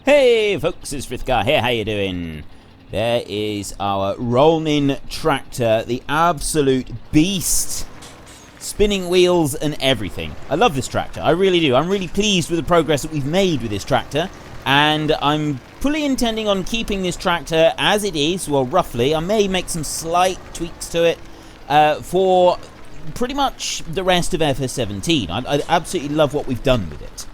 Hey folks, it's Frithgar here, how you doing? There is our rolling tractor, the absolute beast. Spinning wheels and everything. I love this tractor, I really do. I'm really pleased with the progress that we've made with this tractor. And I'm fully intending on keeping this tractor as it is, well roughly. I may make some slight tweaks to it for pretty much the rest of FS17. I absolutely love what we've done with it.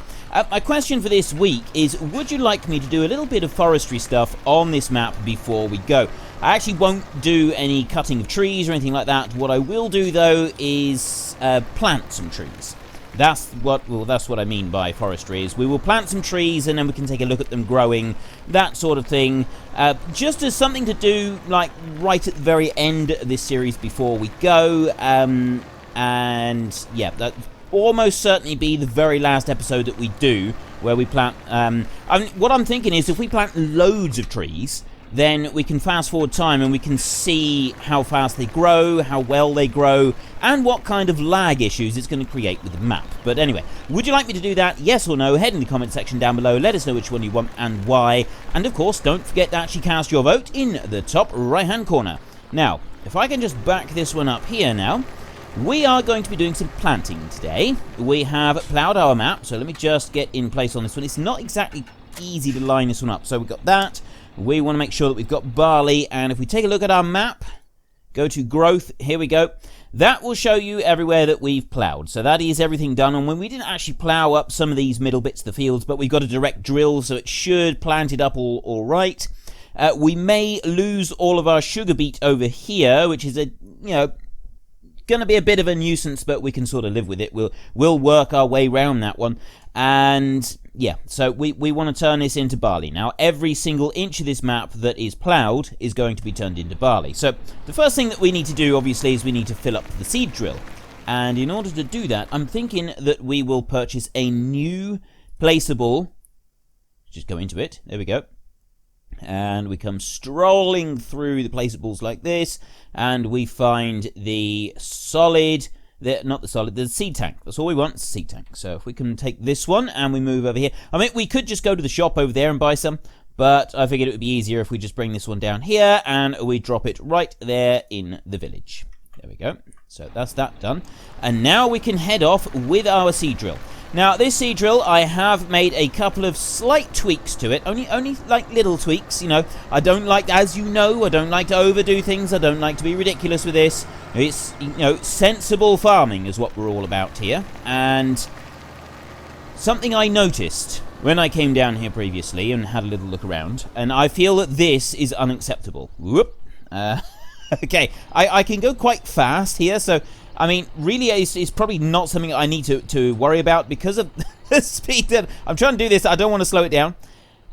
My question for this week is, would you like me to do a little bit of forestry stuff on this map before we go? I actually won't do any cutting of trees or anything like that. What I will do, though, is plant some trees. That's what I mean by forestry, is we will plant some trees and then we can take a look at them growing, that sort of thing. Just as something to do, like, right at the very end of this series before we go. And, yeah, that almost certainly be the very last episode that we do, where we plant, what I'm thinking is, if we plant loads of trees, then we can fast forward time and we can see how fast they grow, how well they grow, and what kind of lag issues it's going to create with the map. But anyway, would you like me to do that? Yes or no? Head in the comment section down below, let us know which one you want and why, and of course don't forget to actually cast your vote in the top right hand corner. Now, if I can just back this one up here now, we are going to be doing some planting today. We have ploughed our map, so let me just get in place on this one. It's not exactly easy to line this one up, so we've got that. We want to make sure that we've got barley, and if we take a look at our map, go to growth, here we go. That will show you everywhere that we've ploughed, so that is everything done. And when we didn't actually plough up some of these middle bits of the fields, but we've got a direct drill, so it should plant it up all right. We may lose all of our sugar beet over here, which is going to be a bit of a nuisance, but we can sort of live with it. We'll work our way around that one. And yeah, so we want to turn this into barley. Now, every single inch of this map that is ploughed is going to be turned into barley. So the first thing that we need to do, obviously, is we need to fill up the seed drill. And in order to do that, I'm thinking that we will purchase a new placeable. Just go into it. There we go. And we come strolling through the placeables like this, and we find the solid, the seed tank. That's all we want, it's a seed tank. So if we can take this one and we move over here. I mean, we could just go to the shop over there and buy some, but I figured it would be easier if we just bring this one down here and we drop it right there in the village. There we go. So that's that done. And now we can head off with our seed drill. Now, this seed drill, I have made a couple of slight tweaks to it. Only like little tweaks, you know. I don't like, as you know, I don't like to overdo things. I don't like to be ridiculous with this. It's, sensible farming is what we're all about here. And something I noticed when I came down here previously and had a little look around, and I feel that this is unacceptable. Whoop. Okay, I can go quite fast here, so I mean, really, it's probably not something I need to worry about because of the speed that I'm trying to do this. I don't want to slow it down.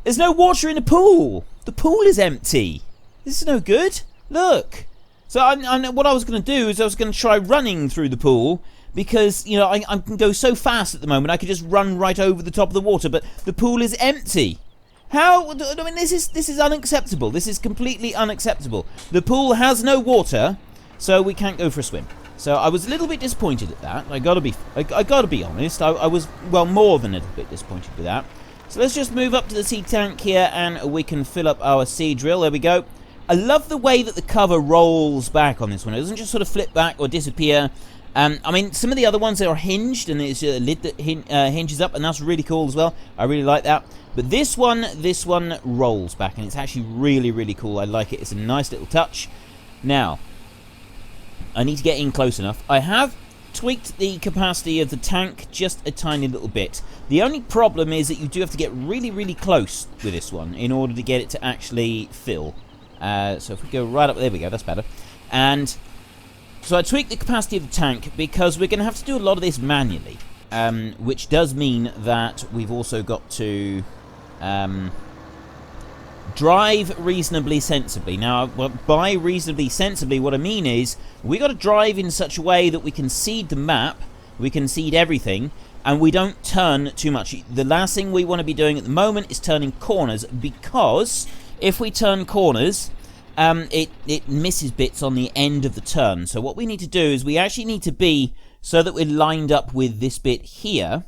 There's no water in the pool. The pool is empty. This is no good. Look. So what I was going to do is I was going to try running through the pool because, I can go so fast at the moment. I could just run right over the top of the water, but the pool is empty. How? I mean, this is unacceptable. This is completely unacceptable. The pool has no water, so we can't go for a swim. So I was a little bit disappointed at that. I gotta be honest. I was, well, more than a little bit disappointed with that. So let's just move up to the seed tank here and we can fill up our seed drill. There we go. I love the way that the cover rolls back on this one. It doesn't just sort of flip back or disappear. I mean, some of the other ones are hinged and it's a lid that hinges up, and that's really cool as well. I really like that. But this one rolls back and it's actually really, really cool. I like it. It's a nice little touch. Now, I need to get in close enough. I have tweaked the capacity of the tank just a tiny little bit. The only problem is that you do have to get really, really close with this one in order to get it to actually fill. So if we go right up, there we go, that's better. And so I tweaked the capacity of the tank because we're going to have to do a lot of this manually, which does mean that we've also got to drive reasonably sensibly. Now, by reasonably sensibly, what I mean is we got to drive in such a way that we can seed the map, we can seed everything, and we don't turn too much. The last thing we want to be doing at the moment is turning corners, because if we turn corners, it misses bits on the end of the turn. So what we need to do is we actually need to be so that we're lined up with this bit here,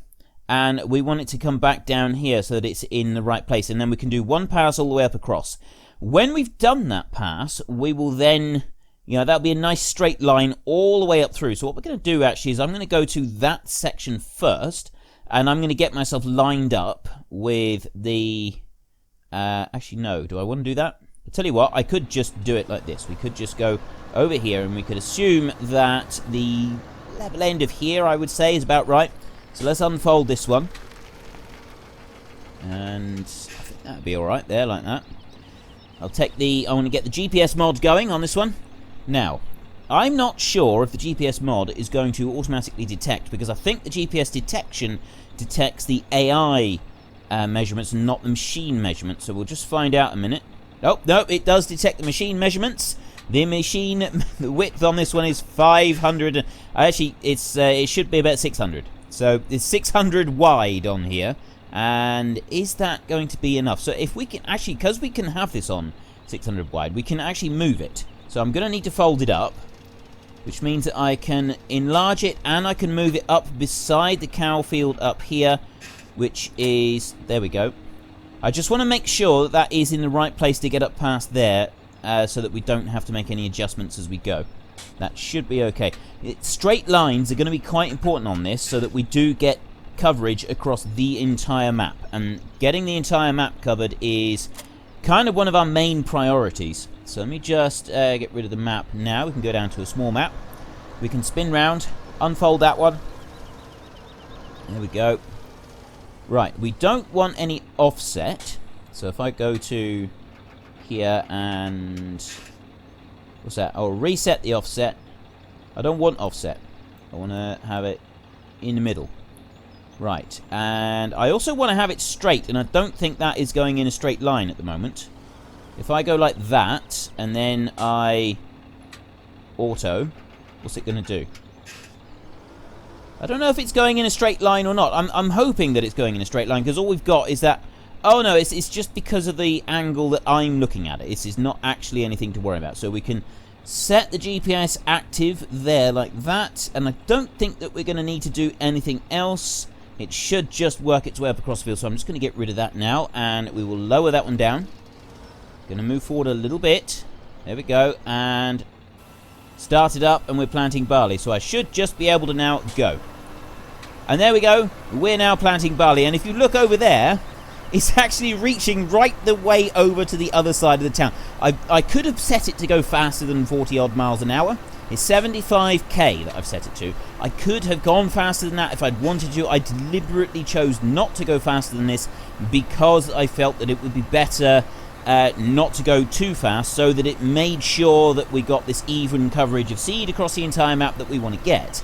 and we want it to come back down here so that it's in the right place, and then we can do one pass all the way up across. When we've done that pass, we will then, that'll be a nice straight line all the way up through. So what we're going to do actually is I'm going to go to that section first, and I'm going to get myself lined up with the... actually, no. Do I want to do that? I'll tell you what, I could just do it like this. We could just go over here, and we could assume that the level end of here, I would say, is about right. So let's unfold this one. And I think that'd be alright there, like that. I want to get the GPS mod going on this one. Now, I'm not sure if the GPS mod is going to automatically detect, because I think the GPS detection detects the AI measurements and not the machine measurements. So we'll just find out in a minute. Oh, no, it does detect the machine measurements. The width on this one is 500. Actually, it should be about 600. So it's 600 wide on here. And is that going to be enough? So if we can actually, because we can have this on 600 wide, we can actually move it. So I'm going to need to fold it up, which means that I can enlarge it and I can move it up beside the cow field up here, which is, there we go. I just want to make sure that that is in the right place to get up past there, so that we don't have to make any adjustments as we go. That should be okay. Straight lines are going to be quite important on this, so that we do get coverage across the entire map, and getting the entire map covered is kind of one of our main priorities. So let me just get rid of the map now. We can go down to a small map. We can spin round, unfold that one. There we go. Right, we don't want any offset, so if I go to here and what's that? I'll reset the offset. I don't want offset. I want to have it in the middle. Right, and I also want to have it straight, and I don't think that is going in a straight line at the moment. If I go like that, and then I auto, what's it going to do? I don't know if it's going in a straight line or not. I'm hoping that it's going in a straight line, because all we've got is that... Oh no, it's just because of the angle that I'm looking at it. This is not actually anything to worry about. So we can set the GPS active there like that, and I don't think that we're going to need to do anything else. It should just work its way up across the field, so I'm just going to get rid of that now, and we will lower that one down. Going to move forward a little bit. There we go, and start it up, and we're planting barley. So I should just be able to now go. And there we go. We're now planting barley, and if you look over there, it's actually reaching right the way over to the other side of the town. I could have set it to go faster than 40 odd miles an hour. It's 75k that I've set it to. I could have gone faster than that if I'd wanted to. I deliberately chose not to go faster than this because I felt that it would be better not to go too fast, so that it made sure that we got this even coverage of seed across the entire map that we want to get.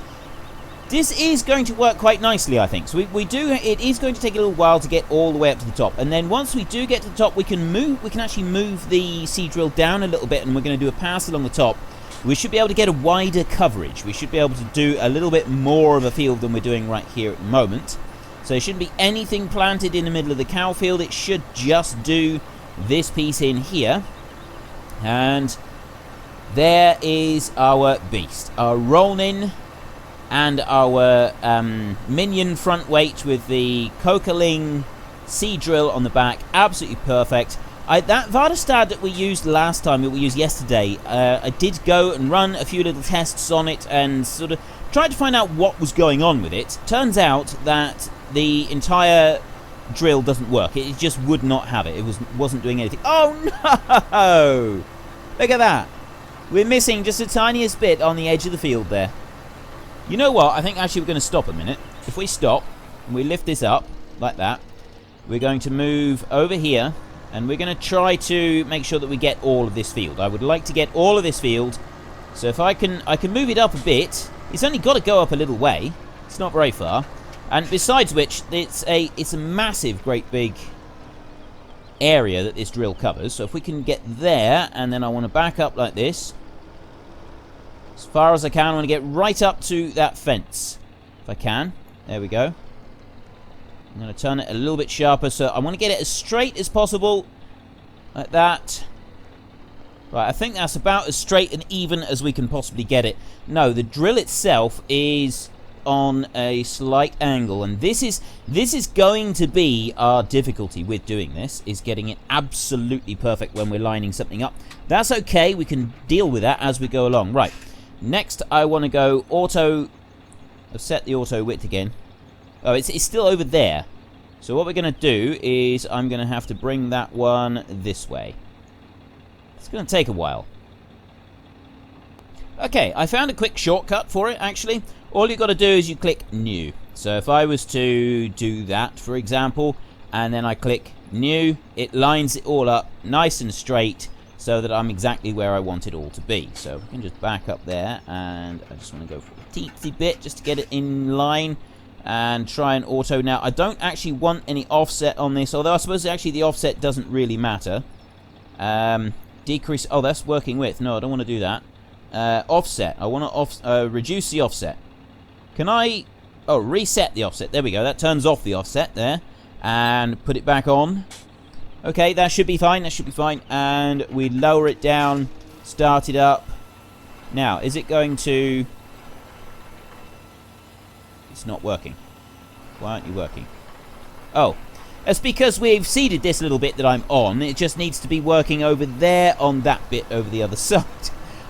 This is going to work quite nicely, I think. So it is going to take a little while to get all the way up to the top. And then once we do get to the top, we can actually move the seed drill down a little bit, and we're going to do a pass along the top. We should be able to get a wider coverage. We should be able to do a little bit more of a field than we're doing right here at the moment. So there shouldn't be anything planted in the middle of the cow field. It should just do this piece in here. And there is our beast. Our Rollin and our minion front weight with the Koeckerling seed drill on the back. Absolutely perfect. That Vardestad that we used last time, that we used yesterday, I did go and run a few little tests on it and sort of tried to find out what was going on with it. Turns out that the entire drill doesn't work. It just would not have it. It wasn't doing anything. Oh no! Look at that. We're missing just the tiniest bit on the edge of the field there. You know what? I think actually we're going to stop a minute. If we stop and we lift this up like that, we're going to move over here. And we're going to try to make sure that we get all of this field. I would like to get all of this field. So if I can move it up a bit. It's only got to go up a little way. It's not very far. And besides which, it's a massive, great big area that this drill covers. So if we can get there, and then I want to back up like this. As far as I can, I want to get right up to that fence. If I can. There we go. I'm going to turn it a little bit sharper, so I want to get it as straight as possible, like that. Right, I think that's about as straight and even as we can possibly get it. No, the drill itself is on a slight angle, and this is going to be our difficulty with doing this, is getting it absolutely perfect when we're lining something up. That's okay, we can deal with that as we go along. Right, next I want to go auto. I've set the auto width again. Oh, it's still over there. So what we're going to do is I'm going to have to bring that one this way. It's going to take a while. Okay, I found a quick shortcut for it, actually. All you've got to do is you click New. So if I was to do that, for example, and then I click New, it lines it all up nice and straight so that I'm exactly where I want it all to be. So we can just back up there, and I just want to go for a teensy bit just to get it in line and try and auto. Now, I don't actually want any offset on this, although I suppose actually the offset doesn't really matter. Decrease, oh, that's working width. No, I don't want to do that. Offset. I want to reduce the offset. Can I... Oh, reset the offset. There we go. That turns off the offset there. And put it back on. Okay, that should be fine. That should be fine. And we lower it down. Start it up. Now, is it going to... It's not working. Why aren't you working? Oh. That's because we've seeded this little bit that I'm on. It just needs to be working over there on that bit over the other side.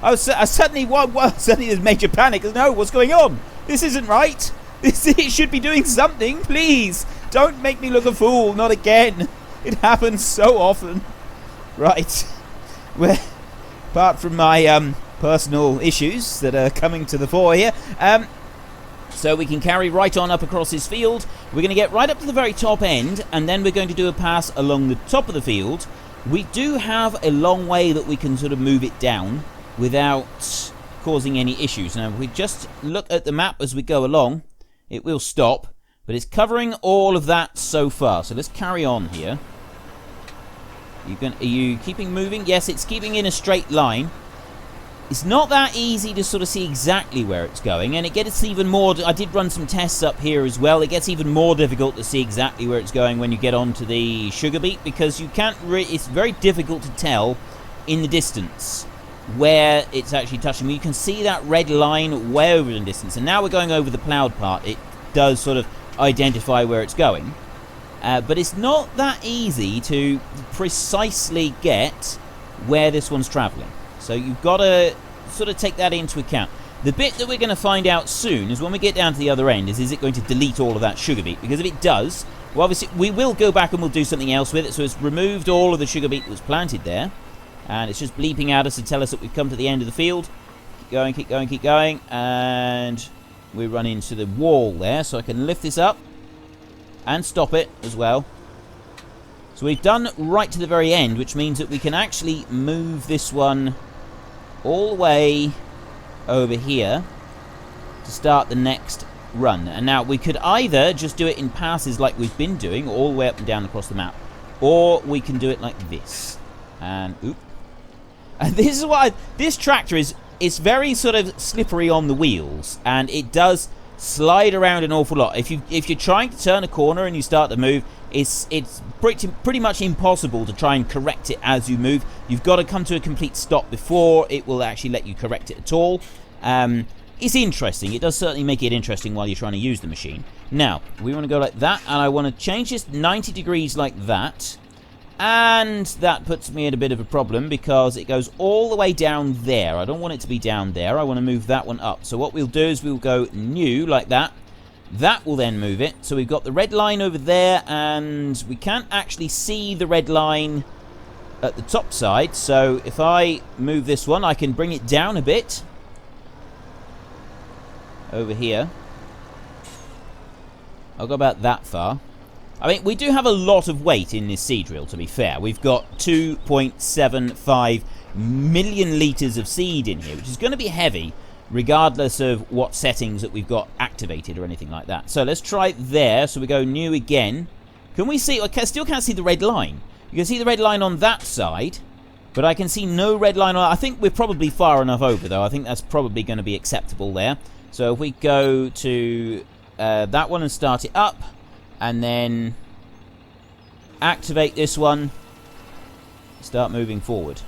I suddenly there's major panic. No, what's going on? This isn't right. It should be doing something. Please, don't make me look a fool. Not again. It happens so often. Right. Well, apart from my personal issues that are coming to the fore here, so we can carry right on up across his field. We're going to get right up to the very top end, and then we're going to do a pass along the top of the field. We do have a long way that we can sort of move it down without causing any issues. Now, if we just look at the map as we go along, it will stop, but it's covering all of that so far. So let's carry on here. Are you keeping moving? Yes, it's keeping in a straight line. It's not that easy to sort of see exactly where it's going, and it gets even more... I did run some tests up here as well. It gets even more difficult to see exactly where it's going when you get onto the sugar beet, because you can't it's very difficult to tell in the distance where it's actually touching. You can see that red line way over in distance, and now we're going over the ploughed part. It does sort of identify where it's going, but it's not that easy to precisely get where this one's travelling. So you've got to sort of take that into account. The bit that we're going to find out soon is when we get down to the other end, is it going to delete all of that sugar beet? Because if it does, well, obviously we will go back and we'll do something else with it. So it's removed all of the sugar beet that was planted there, and it's just bleeping at us to tell us that we've come to the end of the field. Keep going, keep going, keep going, and we run into the wall there. So I can lift this up and stop it as well. So we've done right to the very end, which means that we can actually move this one all the way over here to start the next run. And now we could either just do it in passes like we've been doing all the way up and down across the map, or we can do it like this. And oop. And this is why this tractor it's very sort of slippery on the wheels, and it does slide around an awful lot. If you're trying to turn a corner and you start to move, it's pretty much impossible to try and correct it as you move. You've got to come to a complete stop before it will actually let you correct it at all. It's interesting. It does certainly make it interesting while you're trying to use the machine. Now, we want to go like that, and I want to change this 90 degrees like that. And that puts me in a bit of a problem because it goes all the way down there. I don't want it to be down there. I want to move that one up. So what we'll do is we'll go new like that. That will then move it. So we've got the red line over there, and we can't actually see the red line at the top side. So if I move this one, I can bring it down a bit over here. I'll go about that far. I mean, we do have a lot of weight in this seed drill, to be fair. We've got 2.75 million litres of seed in here, which is going to be heavy, regardless of what settings that we've got activated or anything like that. So let's try it there. So we go new again. Can we see? I still can't see the red line. You can see the red line on that side, but I can see no red line on... I think we're probably far enough over, though. I think that's probably going to be acceptable there. So if we go to that one and start it up, and then activate this one, start moving forward.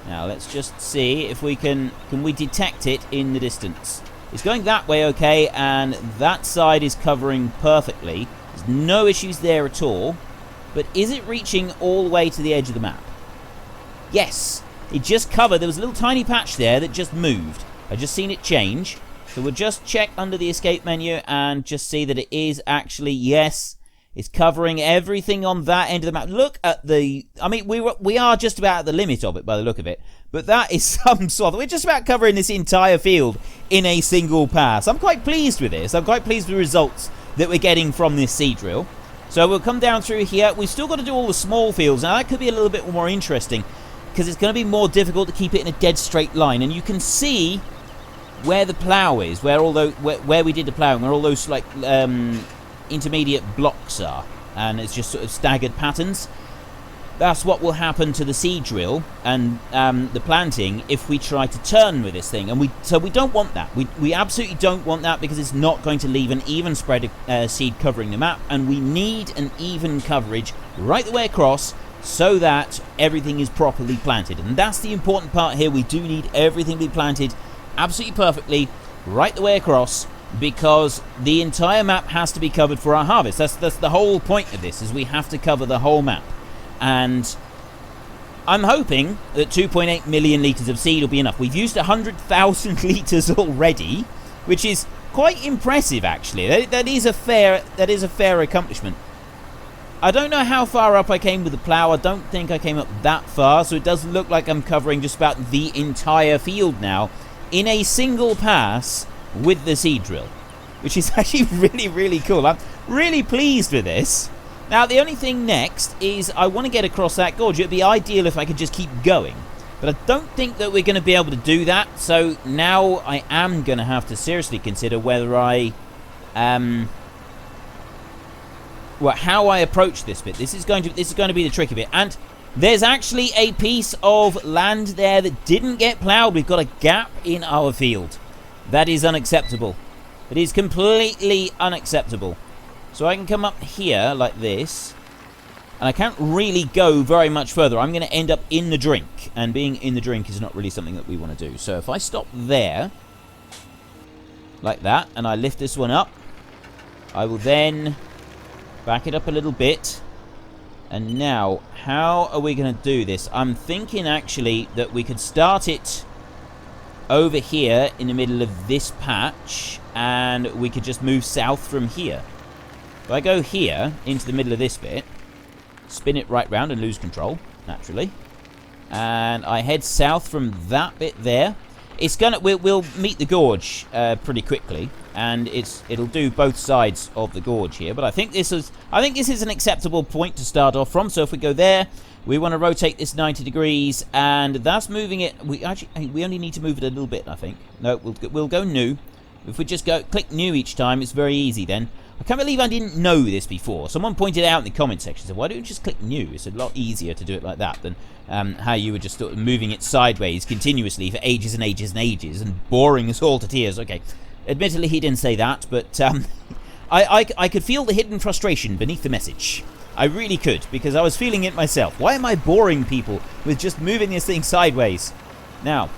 Now let's just see if we can we detect it in the distance. It's going that way okay, and that side is covering perfectly. There's no issues there at all. But is it reaching all the way to the edge of the map? Yes, it just covered. There was a little tiny patch there that just moved. I just seen it change. So we'll just check under the escape menu and just see that it is actually, yes, it's covering everything on that end of the map. Look at the, I mean, we are just about at the limit of it by the look of it. But that is some sort of, we're just about covering this entire field in a single pass. I'm quite pleased with this. I'm quite pleased with the results that we're getting from this seed drill. So we'll come down through here. We've still got to do all the small fields. Now that could be a little bit more interesting because it's going to be more difficult to keep it in a dead straight line. And you can see where the plough is, where we did the ploughing, where all those like intermediate blocks are, and it's just sort of staggered patterns. That's what will happen to the seed drill and the planting if we try to turn with this thing, and so we don't want that. We absolutely don't want that because it's not going to leave an even spread of seed covering the map, and we need an even coverage right the way across so that everything is properly planted. And that's the important part here. We do need everything to be planted absolutely perfectly right the way across, because the entire map has to be covered for our harvest. That's the whole point of this, is we have to cover the whole map. And I'm hoping that 2.8 million litres of seed will be enough. We've used 100,000 litres already, which is quite impressive actually. That is a fair accomplishment. I don't know how far up I came with the plough. I don't think I came up that far, so it does look like I'm covering just about the entire field now in a single pass with the seed drill, which is actually really, really cool. I'm really pleased with this. Now, the only thing next is I want to get across that gorge. It would be ideal if I could just keep going, but I don't think that we're going to be able to do that. So now I am going to have to seriously consider whether how I approach this bit. This is going to be the tricky bit. And there's actually a piece of land there that didn't get ploughed. We've got a gap in our field. That is unacceptable. It is completely unacceptable. So I can come up here like this, and I can't really go very much further. I'm going to end up in the drink, and being in the drink is not really something that we want to do. So if I stop there, like that, and I lift this one up, I will then back it up a little bit. And now, how are we going to do this? I'm thinking actually that we could start it over here in the middle of this patch, and we could just move south from here. If I go here into the middle of this bit, spin it right round and lose control, naturally, and I head south from that bit there, it's gonna we'll meet the gorge pretty quickly, and it'll do both sides of the gorge here. But I think this is an acceptable point to start off from. So if we go there, we want to rotate this 90 degrees, and that's moving it. We only need to move it a little bit, I think. No, we'll go new. If we just click new each time, it's very easy then. I can't believe I didn't know this before. Someone pointed out in the comment section, said, why don't you just click new? It's a lot easier to do it like that than how you were just sort of moving it sideways continuously for ages and ages and ages and boring us all to tears. Okay, admittedly he didn't say that, but I could feel the hidden frustration beneath the message. I really could, because I was feeling it myself. Why am I boring people with just moving this thing sideways? Now,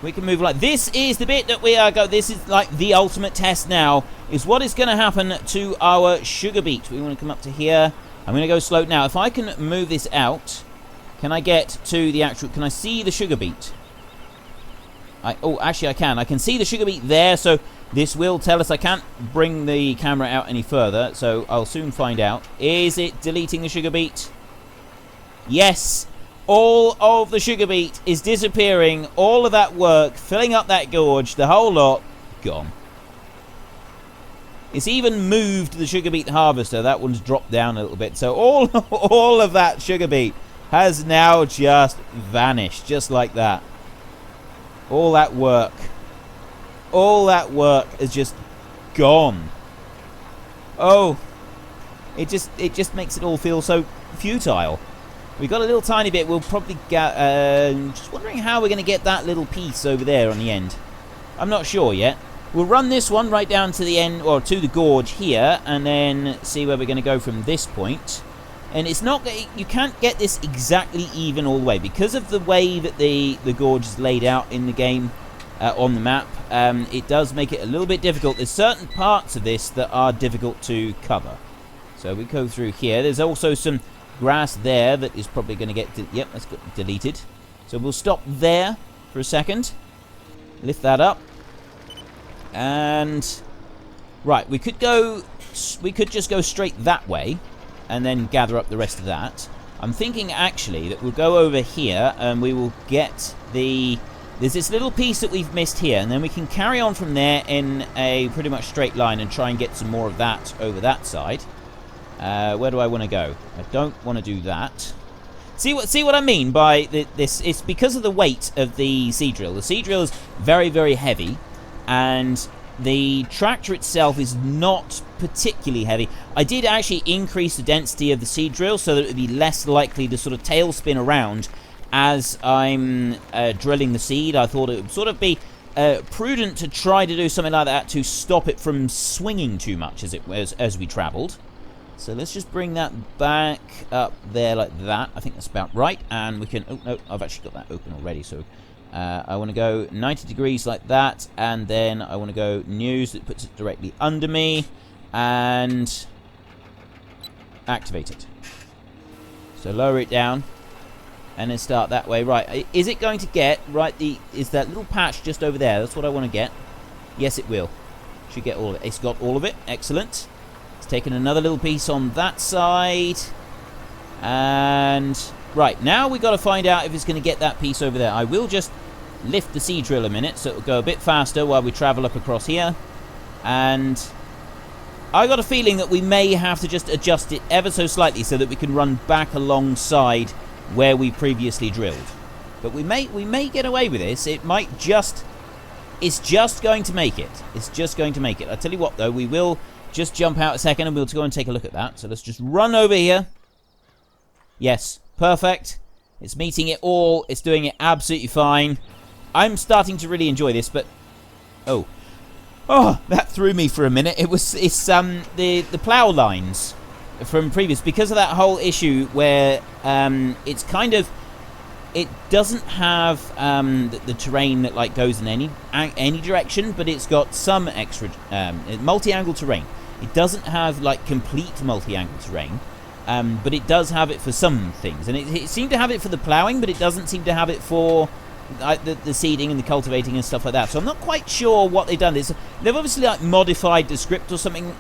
we can move like this. Is the bit that we are going. This is like the ultimate test now, is what is going to happen to our sugar beet. We want to come up to here. I'm going to go slow now. If I can move this out, can I get to the actual, can I see the sugar beet? Oh, actually I can. I can see the sugar beet there, so this will tell us. I can't bring the camera out any further, so I'll soon find out. Is it deleting the sugar beet? Yes. All of the sugar beet is disappearing. All of that work, filling up that gorge, the whole lot, gone. It's even moved the sugar beet harvester. That one's dropped down a little bit. So all of that sugar beet has now just vanished, just like that. All that work is just gone. Oh, it just makes it all feel so futile. We've got a little tiny bit. We'll probably get... just wondering how we're going to get that little piece over there on the end. I'm not sure yet. We'll run this one right down to the end, or to the gorge here, and then see where we're going to go from this point. And it's not... You can't get this exactly even all the way. Because of the way that the gorge is laid out in the game, on the map, it does make it a little bit difficult. There's certain parts of this that are difficult to cover. So we go through here. There's also some grass there that is probably going to get... Yep, that's got deleted. So we'll stop there for a second. Lift that up. And... Right, we could just go straight that way and then gather up the rest of that. I'm thinking actually that we'll go over here and we will get the... There's this little piece that we've missed here, and then we can carry on from there in a pretty much straight line and try and get some more of that over that side. Where do I want to go? I don't want to do that. See what I mean by this? It's because of the weight of the seed drill. The seed drill is very, very heavy, and the tractor itself is not particularly heavy. I did actually increase the density of the seed drill so that it would be less likely to sort of tail spin around as I'm drilling the seed. I thought it would sort of be prudent to try to do something like that to stop it from swinging too much as we travelled. So let's just bring that back up there like that. I think that's about right. And we can... Oh, no, I've actually got that open already. So I want to go 90 degrees like that. And then I want to go news that puts it directly under me. And activate it. So lower it down. And then start that way. Right, is it going to get... Right, is that little patch just over there? That's what I want to get. Yes, it will. Should get all of it. It's got all of it. Excellent. It's taken another little piece on that side. And... Right, now we've got to find out if it's going to get that piece over there. I will just lift the seed drill a minute so it'll go a bit faster while we travel up across here. And... I got a feeling that we may have to just adjust it ever so slightly so that we can run back alongside where we previously drilled. But we may get away with this. It might just... It's just going to make it. It's just going to make it. I'll tell you what, though. We will just jump out a second and we'll go and take a look at that. So let's just run over here. Yes. Perfect. It's meeting it all. It's doing it absolutely fine. I'm starting to really enjoy this, but... Oh. Oh, that threw me for a minute. It's the plough lines from previous, because of that whole issue where it's kind of, it doesn't have the terrain that like goes in any direction, but it's got some extra multi-angle terrain. It doesn't have like complete multi-angle terrain, but it does have it for some things, and it seemed to have it for the ploughing, but it doesn't seem to have it for the seeding and the cultivating and stuff like that. So I'm not quite sure what they've done. They've obviously like modified the script or something,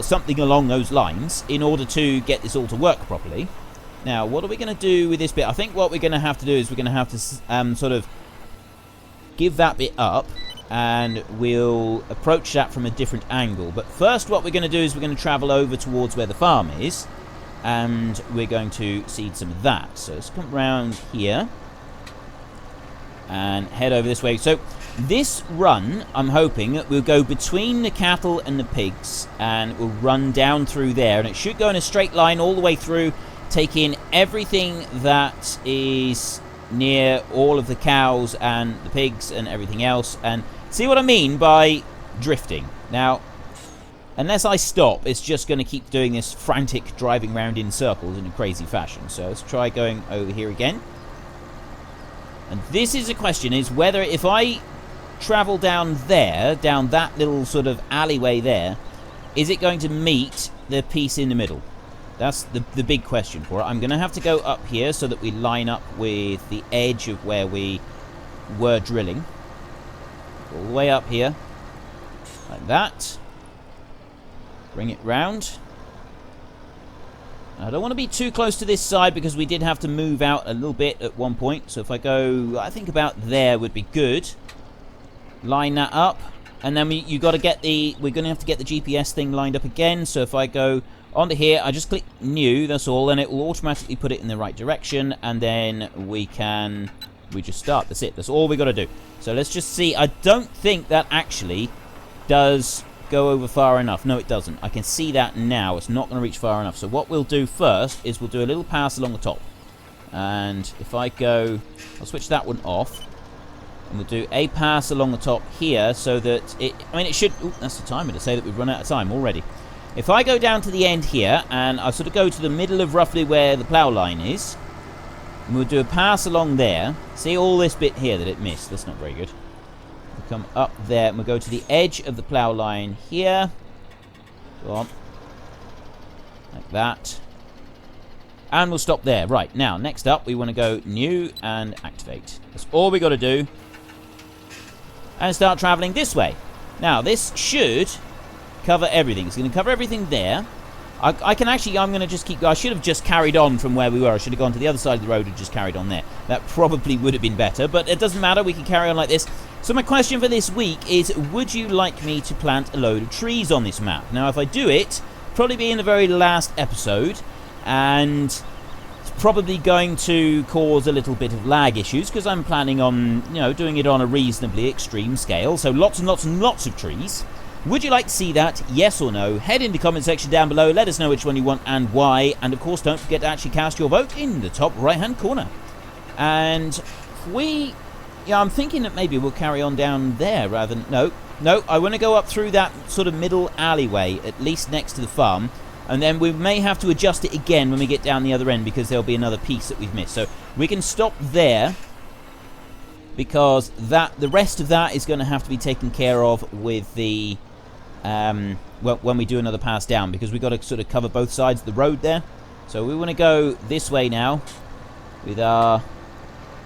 something along those lines in order to get this all to work properly. Now, what are we going to do with this bit? I think what we're going to have to do is we're going to have to sort of give that bit up, and we'll approach that from a different angle. But first, what we're going to do is we're going to travel over towards where the farm is, and we're going to seed some of that. So let's come round here and head over this way. So this run, I'm hoping that we'll go between the cattle and the pigs, and we'll run down through there, and it should go in a straight line all the way through, take in everything that is near all of the cows and the pigs and everything else, and see what I mean by drifting. Now, unless I stop, it's just going to keep doing this frantic driving around in circles in a crazy fashion. So let's try going over here again. And this is a question, is whether if I travel down there, down that little sort of alleyway there, is it going to meet the piece in the middle? That's the big question for it. I'm going to have to go up here so that we line up with the edge of where we were drilling. All the way up here. Like that. Bring it round. I don't want to be too close to this side because we did have to move out a little bit at one point. So if I go, I think about there would be good. Line that up. And then we're going to have to get the GPS thing lined up again. So if I go onto here, I just click new, that's all, and it will automatically put it in the right direction, and then we just start. That's it. That's all we got to do. So let's just see. I don't think that actually does go over far enough. No, it doesn't. I can see that now. It's not going to reach far enough. So what we'll do first is we'll do a little pass along the top. And if I go, I'll switch that one off. And we'll do a pass along the top here so that it should... Ooh, that's the timer to say that we've run out of time already. If I go down to the end here, and I sort of go to the middle of roughly where the plough line is, and we'll do a pass along there. See all this bit here that it missed? That's not very good. We'll come up there and we'll go to the edge of the plough line here. Go on. Like that. And we'll stop there. Right, now, next up, we want to go new and activate. That's all we got to do. And start traveling this way. Now, this should cover everything. It's going to cover everything there. I can actually, I'm going to just keep going. I should have just carried on from where we were. I should have gone to the other side of the road and just carried on there. That probably would have been better, but it doesn't matter. We can carry on like this. So my question for this week is, would you like me to plant a load of trees on this map? Now, if I do it, probably be in the very last episode, and it's probably going to cause a little bit of lag issues, because I'm planning on, you know, doing it on a reasonably extreme scale. So lots and lots and lots of trees. Would you like to see that? Yes or no? Head in the comment section down below. Let us know which one you want and why. And of course, don't forget to actually cast your vote in the top right-hand corner. And I'm thinking that maybe we'll carry on down there rather than... No, I want to go up through that sort of middle alleyway, at least next to the farm. And then we may have to adjust it again when we get down the other end, because there'll be another piece that we've missed. So we can stop there, because the rest of that is going to have to be taken care of with the... well, when we do another pass down, because we've got to sort of cover both sides of the road there. So we want to go this way now with our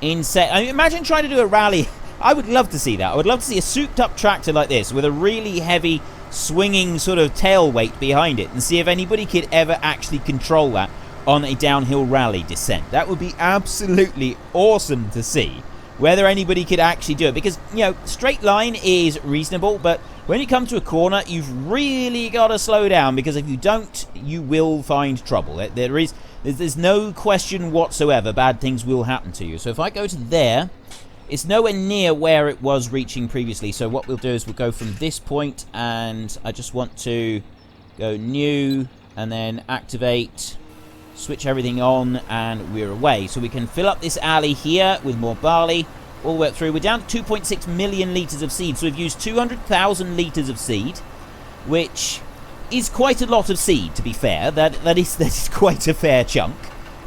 inset. I mean, imagine trying to do a rally. I would love to see that. I would love to see a souped up tractor like this with a really heavy swinging sort of tail weight behind it, and see if anybody could ever actually control that on a downhill rally descent. That would be absolutely awesome to see, whether anybody could actually do it, because, you know, straight line is reasonable, but when you come to a corner, you've really got to slow down, because if you don't, you will find trouble. There's no question whatsoever, bad things will happen to you. So if I go to there, it's nowhere near where it was reaching previously. So what we'll do is we'll go from this point, and I just want to go new and then activate, switch everything on, and we're away. So we can fill up this alley here with more barley all the way through. We're down to 2.6 million litres of seed, so we've used 200,000 litres of seed, which is quite a lot of seed, to be fair. That is quite a fair chunk,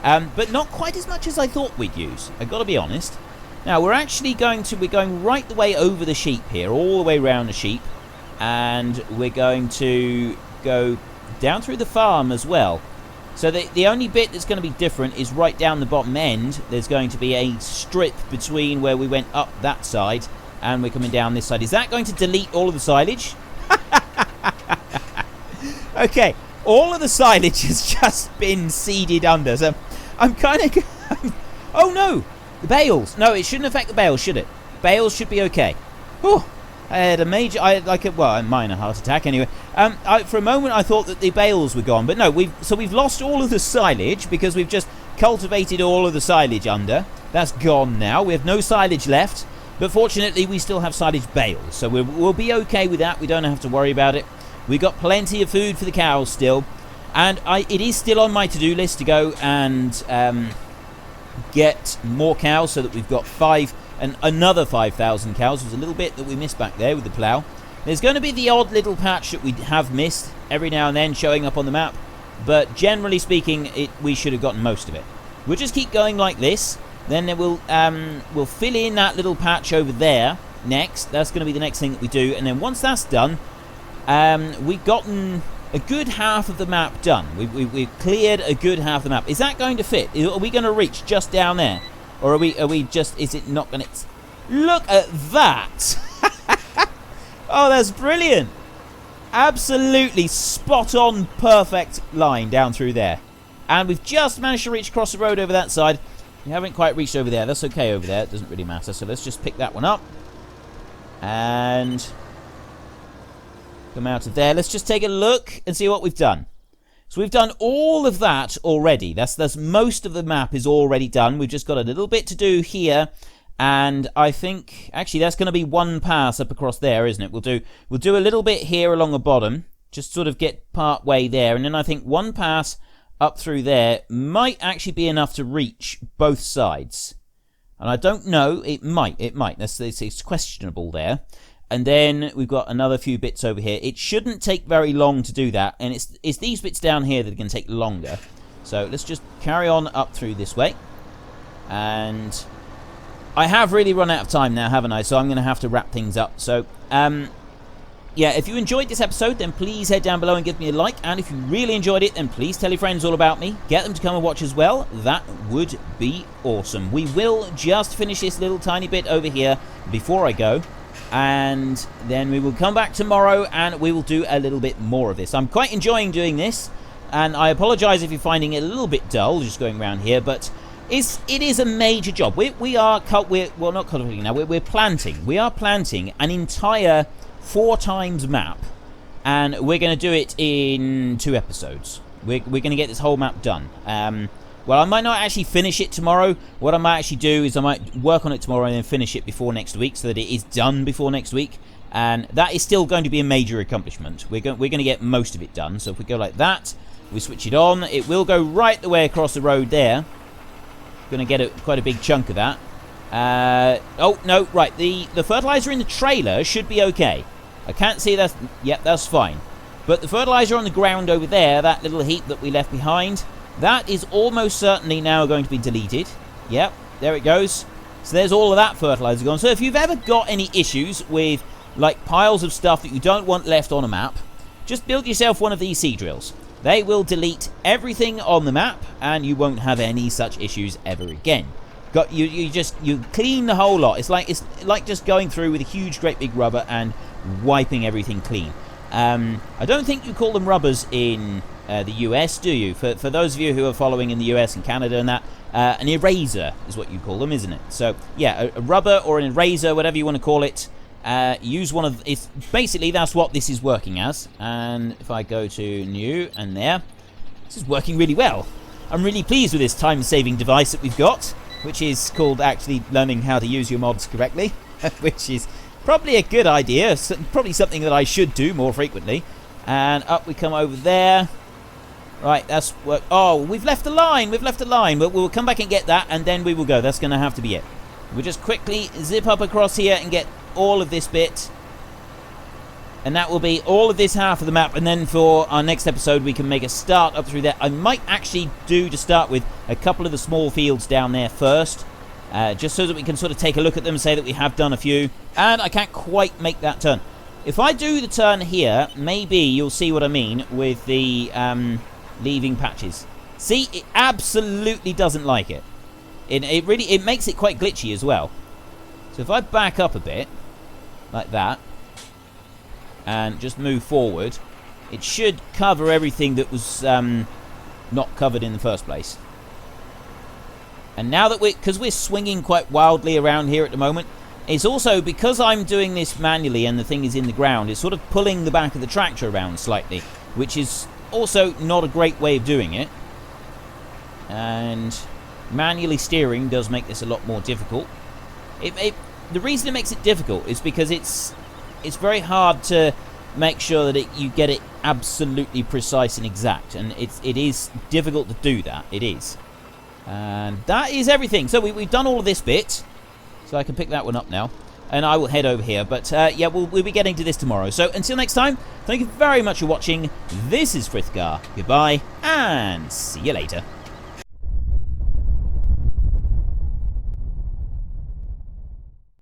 but not quite as much as I thought we'd use, I've got to be honest. Now we're actually we're going right the way over the sheep here, all the way around the sheep, and we're going to go down through the farm as well. So the only bit that's going to be different is right down the bottom end. There's going to be a strip between where we went up that side and we're coming down this side. Is that going to delete all of the silage? Okay, all of the silage has just been seeded under. So I'm kind of... Oh no, the bales. No, it shouldn't affect the bales, should it? Bales should be okay. Whew. I had a a minor heart attack anyway. For a moment I thought that the bales were gone, but no, we've lost all of the silage because we've just cultivated all of the silage under. That's gone now. We have no silage left, but fortunately we still have silage bales, so we'll be okay with that. We don't have to worry about it. We've got plenty of food for the cows still, and it is still on my to-do list to go and get more cows, so that we've got another 5,000 cows. There's a little bit that we missed back there with the plough. There's going to be the odd little patch that we have missed every now and then showing up on the map, but generally speaking, we should have gotten most of it. We'll just keep going like this. Then we'll fill in that little patch over there next. That's going to be the next thing that we do, and then once that's done, we've gotten a good half of the map done. We've cleared a good half of the map. Is that going to fit? Are we going to reach just down there? Or are we just... Is it not going to... Look at that! Oh, that's brilliant! Absolutely spot on, perfect line down through there. And we've just managed to reach across the road over that side. We haven't quite reached over there. That's okay over there. It doesn't really matter. So let's just pick that one up. And come out of there. Let's just take a look and see what we've done. So we've done all of that already. That's most of the map is already done. We've just got a little bit to do here, and I think actually that's going to be one pass up across there, isn't it? We'll do a little bit here along the bottom, just sort of get part way there, and then I think one pass up through there might actually be enough to reach both sides. And I don't know, it might. It's questionable there. And then we've got another few bits over here. It shouldn't take very long to do that. And it's these bits down here that are going to take longer. So let's just carry on up through this way. And I have really run out of time now, haven't I? So I'm going to have to wrap things up. So, yeah, if you enjoyed this episode, then please head down below and give me a like. And if you really enjoyed it, then please tell your friends all about me. Get them to come and watch as well. That would be awesome. We will just finish this little tiny bit over here before I go. And then we will come back tomorrow and we will do a little bit more of this. I'm quite enjoying doing this. And I apologise if you're finding it a little bit dull just going around here. But it is a major job. We're not cultivating now. We're planting. We are planting an entire 4 times map, and we're going to do it in 2 episodes. We're going to get this whole map done. Well, I might not actually finish it tomorrow. What I might actually do is I might work on it tomorrow and then finish it before next week, so that it is done before next week. And that is still going to be a major accomplishment. We're going to get most of it done. So if we go like that, we switch it on. It will go right the way across the road there. Going to get quite a big chunk of that. Oh no, right. The fertilizer in the trailer should be okay. I can't see that. Yep, that's fine. But the fertilizer on the ground over there, that little heap that we left behind, that is almost certainly now going to be deleted. Yep, there it goes. So there's all of that fertilizer gone. So if you've ever got any issues with like piles of stuff that you don't want left on a map, just build yourself one of these seed drills. They will delete everything on the map and you won't have any such issues ever again. You clean the whole lot. It's like just going through with a huge great big rubber and wiping everything clean. I don't think you call them rubbers in the US, do you? For those of you who are following in the US and Canada and that, an eraser is what you call them, isn't it? So yeah, a rubber or an eraser, whatever you want to call it. Use one of it's basically that's what this is working as. And if I go to new and there, this is working really well. I'm really pleased with this time-saving device that we've got, which is called actually learning how to use your mods correctly, which is probably a good idea, probably something that I should do more frequently. And up we come over there. Right, that's work. Oh, we've left the line, but we'll come back and get that, and then we will go. That's going to have to be it. We'll just quickly zip up across here and get all of this bit. And that will be all of this half of the map, and then for our next episode we can make a start up through there. I might actually do, to start with, a couple of the small fields down there first, just so that we can sort of take a look at them and say that we have done a few. And I can't quite make that turn. If I do the turn here, maybe you'll see what I mean with the leaving patches. See, it absolutely doesn't like it. It makes it quite glitchy as well. So if I back up a bit, like that, and just move forward, it should cover everything that was not covered in the first place. And now that because we're swinging quite wildly around here at the moment, it's also because I'm doing this manually and the thing is in the ground, it's sort of pulling the back of the tractor around slightly, which is also not a great way of doing it. And manually steering does make this a lot more difficult. The reason it makes it difficult is because it's very hard to make sure that you get it absolutely precise and exact, and it is difficult to do that. It is. And that is everything. So we've done all of this bit, so I can pick that one up now, and I will head over here. But yeah, we'll be getting to this tomorrow. So until next time, thank you very much for watching. This is Frithgar. Goodbye, and see you later.